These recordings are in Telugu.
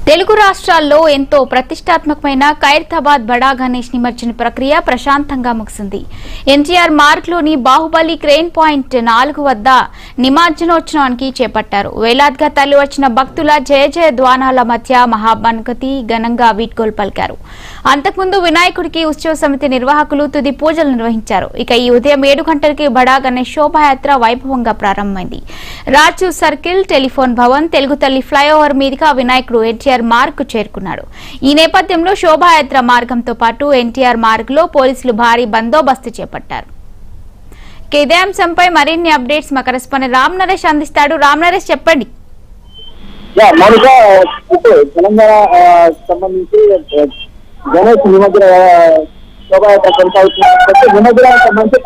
తెలుగు రాష్ట్రాల్లో ఎంతో ప్రతిష్టాత్మకమైన ఖైరతాబాద్ బడా గణేష్ నిమజ్జన ప్రక్రియ ప్రశాంతంగా ముగిసింది. ఎన్టీఆర్ మార్గ్లోని బాహుబలి క్రేన్ పాయింట్ 4 వద్ద నిమజ్జనోత్సవానికి చేపట్టారు. వేలాదిగా తరలివచ్చిన భక్తుల జయ జయ ద్వానాల మధ్య మహాగణపతి ఘనంగా వీడ్కోలు పలికారు. అంతకుముందు వినాయకుడికి ఉత్సవ సమితి నిర్వాహకులు తుది పూజలు నిర్వహించారు. ఇక ఈ ఉదయం 7 గంటలకి బడా గణేష్ శోభాయాత్ర వైభవంగా ప్రారంభమైంది. రాజు సర్కిల్, టెలిఫోన్ భవన్, తెలుగు తల్లి ఫ్లైఓవర్ మీదుగా వినాయకుడు ఎన్టీఆర్ మార్గ్ కు చేరుకున్నాడు. ఈ నేపథ్యంలో శోభాయాత్ర మార్గంతో పాటు ఎన్టీఆర్ మార్గ్ లో పోలీసులు భారీ బందోబస్తు చేపట్టారు. ఇదే అంశంపై మరిన్ని అప్డేట్స్ మా కరెస్పాండెంట్ రామ్ నరేష్ అందిస్తాడు. రామ్ నరేష్, చెప్పండి. తెలంగాణ సంబంధించి గణేష్ నిమజ్జన శోభాయాత్ర కొనసాగుతుంది. నిమజ్జనానికి సంబంధించి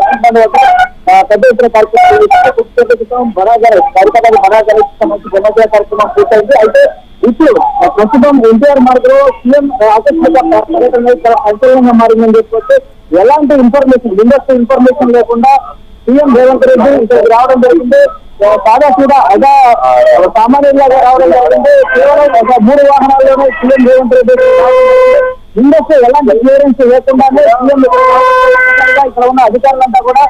పెద్ద ఎత్తున కార్యక్రమం బడా గణేష్ ఖైరతాబాద్ బడా గణేష్ సంబంధించి నిమజ్జన కార్యక్రమం పూర్తయింది. అయితే ఇప్పుడు ప్రస్తుతం ఎన్టీఆర్ మార్గ్ లో సీఎం ఆకస్మిక పర్యటన సంచలనంగా మారిందని చెప్పొచ్చు. ఎలాంటి ఇన్ఫర్మేషన్, ముందస్తు ఇన్ఫర్మేషన్ లేకుండా సీఎం రేవంత్ రెడ్డి ఇక్కడికి రావడం జరిగింది. సాదాసీదా అదా సామాన్యంగా రావడం జరిగింది. కేవలం 3 వాహనాల్లోనే సీఎం రేవంత్ రెడ్డి ముందస్తు ఎలాంటి క్లియరెన్స్ లేకుండానే సీఎం ఇక్కడ ఉన్న అధికారులంతా కూడా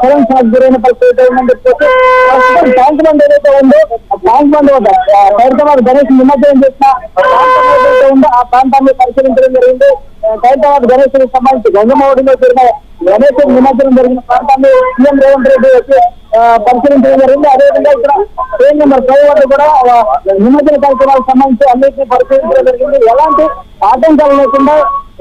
సడన్ షాక్ గురైన పరిస్థితి ఉందని చెప్పేసి ట్యాంక్ బండ్ ఏదైతే ఉందో ఆ ట్యాంక్ బండ్ వద్ద ఖైరతాబాద్ గణేష్ నిమజ్జనం చేసిన ప్రాంతం ఏదైతే ఉందో ఆ ప్రాంతాన్ని పరిశీలించడం జరిగింది. ఖైరతాబాద్ గణేష్ కి సంబంధించి గంగమ్మఒడిలో జరిగిన గణేష్ నిమజ్జనం జరిగిన ప్రాంతాన్ని సీఎం రేవంత్ రెడ్డి వచ్చి పరిశీలించడం జరిగింది. అదేవిధంగా ఇక్కడ ట్రైన్ నెంబర్ 5 వద్ద కూడా నిమజ్జన కార్యక్రమాలకు సంబంధించి అన్నింటినీ పరిశీలించడం జరిగింది. ఎలాంటి ఆటంకాలు లేకుండా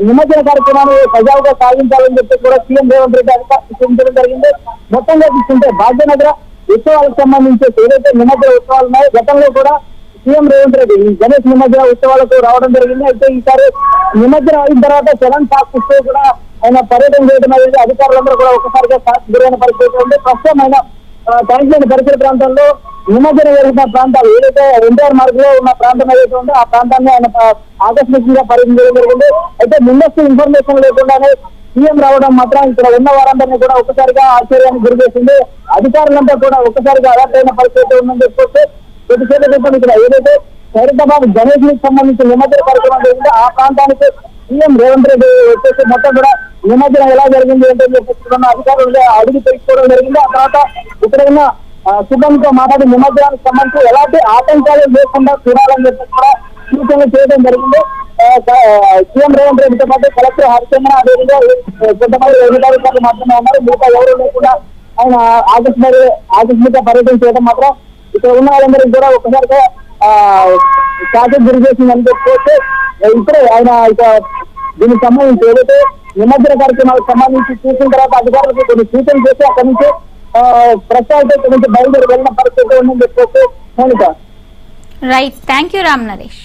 నిమజ్జన కార్యక్రమాన్ని సజావుగా సాగించాలని చెప్పి కూడా సీఎం రేవంత్ రెడ్డి అధికారులు సూచించడం జరిగింది. మొత్తంగా చూస్తుంటే భాగ్యనగర ఉత్సవాలకు సంబంధించి ఏదైతే నిమజ్జన ఉత్సవాలు ఉన్నాయో గతంలో కూడా సీఎం రేవంత్ రెడ్డి గణేష్ నిమజ్జన ఉత్సవాలకు రావడం జరిగింది. అయితే ఈసారి నిమజ్జనం అయిన తర్వాత చరణ్ షాక్ ఇస్తూ కూడా ఆయన పర్యటన చేయడం అనేది అధికారులందరూ కూడా ఒకసారిగా షాక్ గురైన పరిస్థితి ఉంది. ప్రస్తుతం ఆయన ట్యాంక్ బండ్ పరిసర ప్రాంతంలో నిమజ్జనం జరిగిన ప్రాంతాలు ఏదైతే ఎన్టీఆర్ మార్గ్ లో ఉన్న ప్రాంతం ఏదైతే ఉందో ఆ ప్రాంతాన్ని ఆయన ఆకస్మికంగా పర్యటించడం జరిగింది. అయితే ముందస్తు ఇన్ఫర్మేషన్ లేకుండానే సీఎం రావడం మాత్రం ఇక్కడ ఉన్న వారందరినీ కూడా ఒక్కసారిగా ఆశ్చర్యానికి గురి చేసింది. అధికారులంతా కూడా ఒక్కసారిగా అలర్ట్ అయిన పరిస్థితి ఉందని చెప్పొచ్చు. కొద్దిసేపు క్రితం ఇక్కడ ఏదైతే ఖైరతాబాద్ గణేష్ కి సంబంధించి నిమజ్జన కార్యక్రమం జరిగిందో ఆ ప్రాంతానికి సీఎం రేవంత్ రెడ్డి వచ్చేసి మొత్తం కూడా నిమజ్జనం ఎలా జరిగింది ఏంటని చెప్పేసి అధికారులు అడిగి తెలుసుకోవడం జరిగింది. ఆ తర్వాత ఇక్కడ ఉన్న సిబ్బందితో మాట్లాడి నిమజ్జనానికి సంబంధించి ఎలాంటి ఆటంకాలు లేకుండా చూడాలని చెప్పి కూడా సూచనలు చేయడం జరిగింది. సీఎం రేవంత్ రెడ్డితో పాటు కలెక్టర్ హరిచంద్ర అదేవిధంగా కొంతమంది అధికారులు మాత్రమే ఉన్నారు. మిగతా ఎవరు లేకుండా ఆయన ఆకస్మిక పర్యటన చేయడం మాత్రం ఇక్కడ ఉన్న వాళ్ళందరికీ కూడా ఒకసారిగా షాక్ గురి చేసిందని చెప్పేసి ఇప్పుడే ఆయన ఇక దీనికి సంబంధించి ఏదైతే నిమజ్జన కార్యక్రమాలకు సంబంధించి చూసిన తర్వాత అధికారులకు కొన్ని సూచనలు చేసి అక్కడి నుంచి ప్రస్తుతం ఇక్కడ నుంచి బయలుదేరి వెళ్ళిన పరిస్థితి ఉందని చెప్పేసి Mounika. Right, thank you Ram Naresh.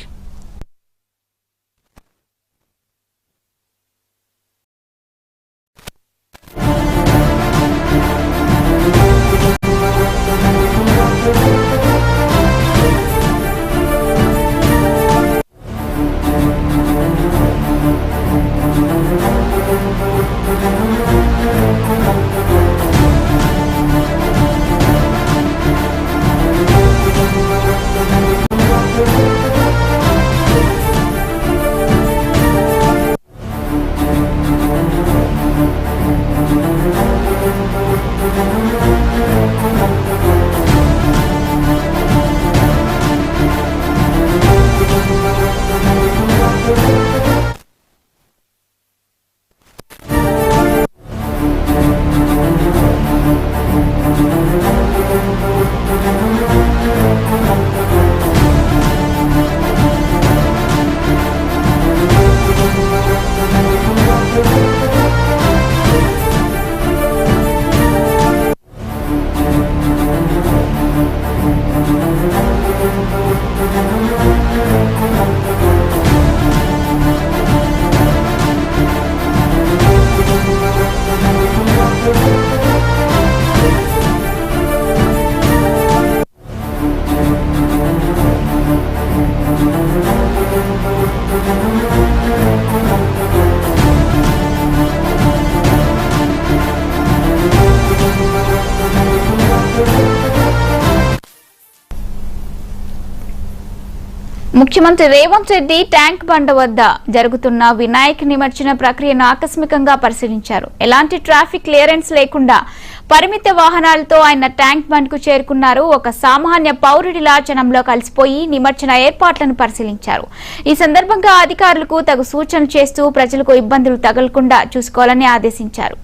ముఖ్యమంత్రి రేవంత్ రెడ్డి ట్యాంక్ బండ వద్ద జరుగుతున్న వినాయక నిమజ్జన ప్రక్రియను ఆకస్మికంగా పరిశీలించారు. ఎలాంటి ట్రాఫిక్ క్లియరెన్స్ లేకుండా పరిమిత వాహనాలతో ఆయన ట్యాంక్ బండ్ కు చేరుకున్నారు. ఒక సామాన్య పౌరుడిలా జనంలో కలిసిపోయి నిమజ్జన ఏర్పాట్లను పరిశీలించారు. ఈ సందర్భంగా అధికారులకు తగు సూచనలు చేస్తూ ప్రజలకు ఇబ్బందులు తగలకుండా చూసుకోవాలని ఆదేశించారు.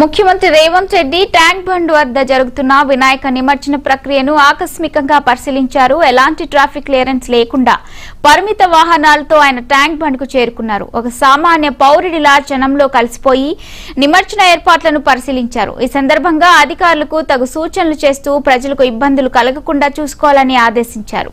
ముఖ్యమంత్రి రేవంత్ రెడ్డి ట్యాంక్ బండ్ వద్ద జరుగుతున్న వినాయక నిమజ్జన ప్రక్రియను ఆకస్మికంగా పరిశీలించారు. ఎలాంటి ట్రాఫిక్ క్లియరెన్స్ లేకుండా పరిమిత వాహనాలతో ఆయన ట్యాంక్ బండ్ కు చేరుకున్నారు. ఒక సామాన్య పౌరుడిలా జనంలో కలిసిపోయి నిమజ్జన ఏర్పాట్లను పరిశీలించారు. ఈ సందర్భంగా అధికారులకు తగు సూచనలు చేస్తూ ప్రజలకు ఇబ్బందులు కలగకుండా చూసుకోవాలని ఆదేశించారు.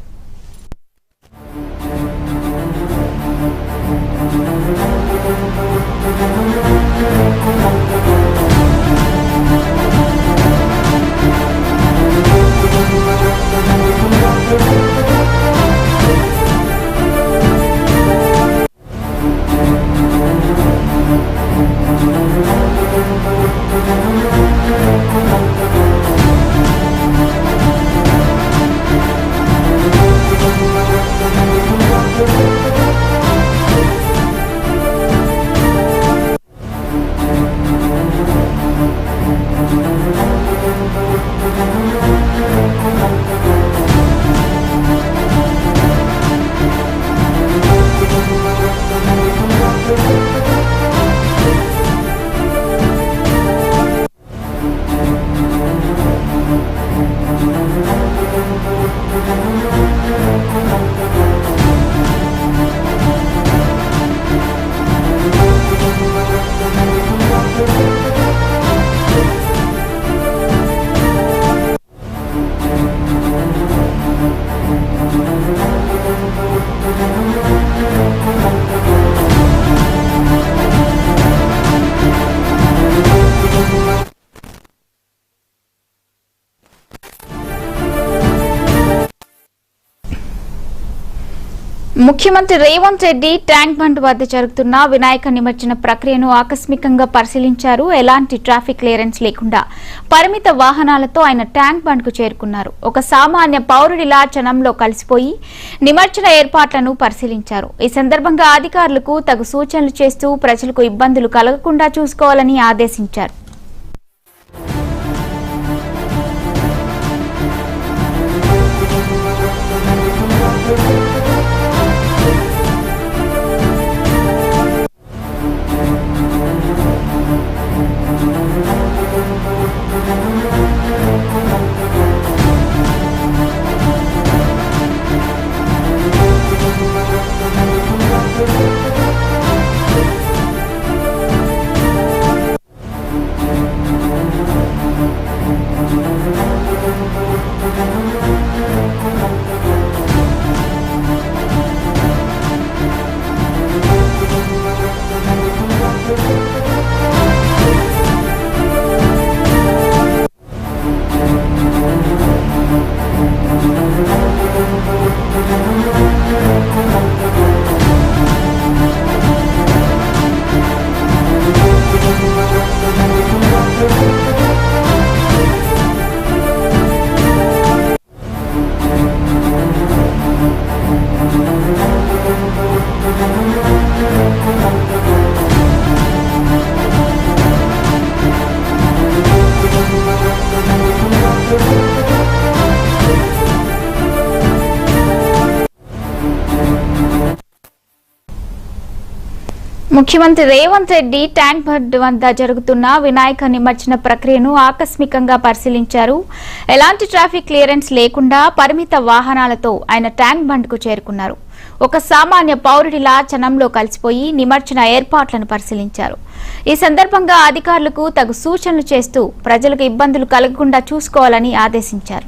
ముఖ్యమంత్రి రేవంత్ రెడ్డి ట్యాంక్ బండ్ వద్ద జరుగుతున్న వినాయక నిమజ్జన ప్రక్రియను ఆకస్మికంగా పరిశీలించారు. ఎలాంటి ట్రాఫిక్ క్లియరెన్స్ లేకుండా పరిమిత వాహనాలతో ఆయన ట్యాంక్ బండ్ కు చేరుకున్నారు. ఒక సామాన్య పౌరుడిలా జనంలో కలిసిపోయి నిమజ్జన ఏర్పాట్లను పరిశీలించారు. ఈ సందర్భంగా అధికారులకు తగు సూచనలు చేస్తూ ప్రజలకు ఇబ్బందులు కలగకుండా చూసుకోవాలని ఆదేశించారు. ముఖ్యమంత్రి రేవంత్ రెడ్డి ట్యాంక్ బండ్ వద్ద జరుగుతున్న వినాయక నిమజ్జన ప్రక్రియను ఆకస్మికంగా పరిశీలించారు. ఎలాంటి ట్రాఫిక్ క్లియరెన్స్ లేకుండా పరిమిత వాహనాలతో ఆయన ట్యాంక్ బండ్ కు చేరుకున్నారు. ఒక సామాన్య పౌరుడిలా జనంలో కలిసిపోయి నిమజ్జన ఏర్పాట్లను పరిశీలించారు. ఈ సందర్భంగా అధికారులకు తగు సూచనలు చేస్తూ ప్రజలకు ఇబ్బందులు కలగకుండా చూసుకోవాలని ఆదేశించారు.